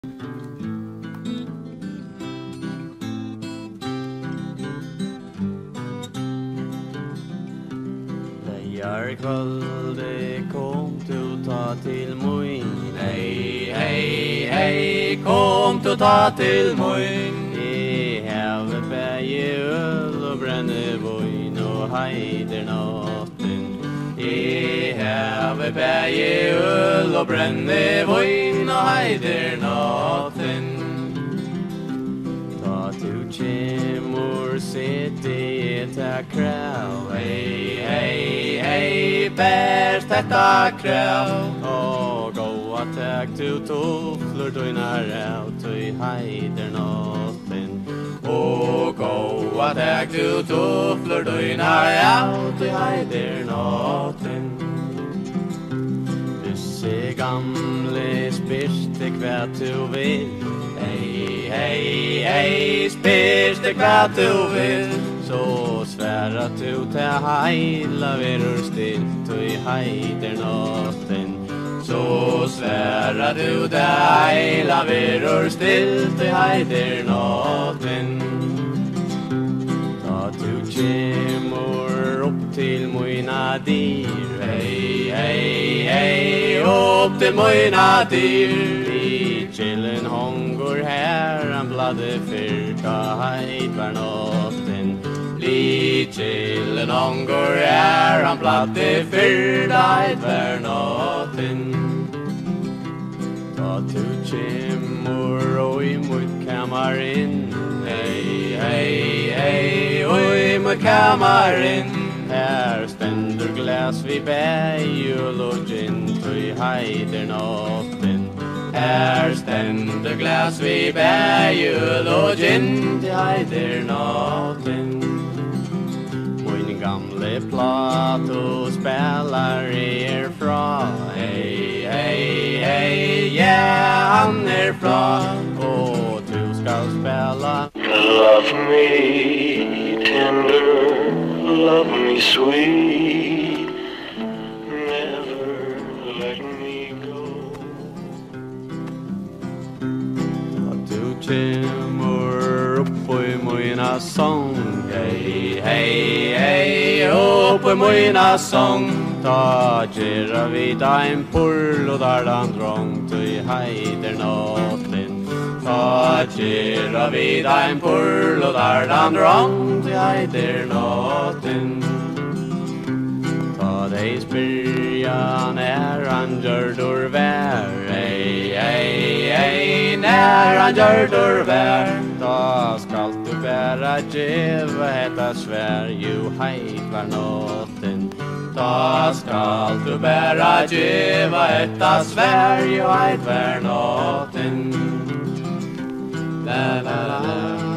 Lejar kvölde kom du ta till moin. Hej, hej, hej, kom du ta till moin. I have bäge öl och brännevin och heider natten. I have bäge öl och brännevin och heider natten. Ta du kjemur sitt i etta kräv. Hej, hej, hej, bärs detta kräv. Och goa tack du tofflor döjnar ut i heider natten. Och goa tack du tofflor döjnar ut i heider natten. Busse gamle spyrste kvärt du vill. Hej, hej, hej, spyrste kvärt du vill. Så svär att du ta heila verur stilt och i heider natten. Så svär att du ta heila verur stilt och i heider natten. Ta du kjemur upp till moina dyr. Hej, hej, hej, upp till moina dyr. I chillen hongur här han bladde fyrka heidvar natten. I chillen hongur här han bladde fyrka heidvar natten. Ta du kjemur och i mot kammaren. Hej, hej, hej, och i mot kammaren. Här ständer glas vid bäjul och gin i heider natten. Här ständer glas vid bäjul och gin i heider natten. Min gamle Plato spelar fra. Hej, hej, hej, ja han fra. Och du ska spela. Love me tender, love me sweet, never let me go. Du kjemur upp i moina sång. Hej, hej, hej, upp i moina sång. Ta gera vid ein pull och där dan drångt i heider natten. Ta gera vid ein pull och där dan drångt i heider natten. Ta dig spyrja när han gjør vär. Hej, hej, hej, när han gjør vär. Da skall du bära djeva hetta svär ju heidvar natten. Da skall du bära djeva hetta svär ju heidvar natten. La la la la.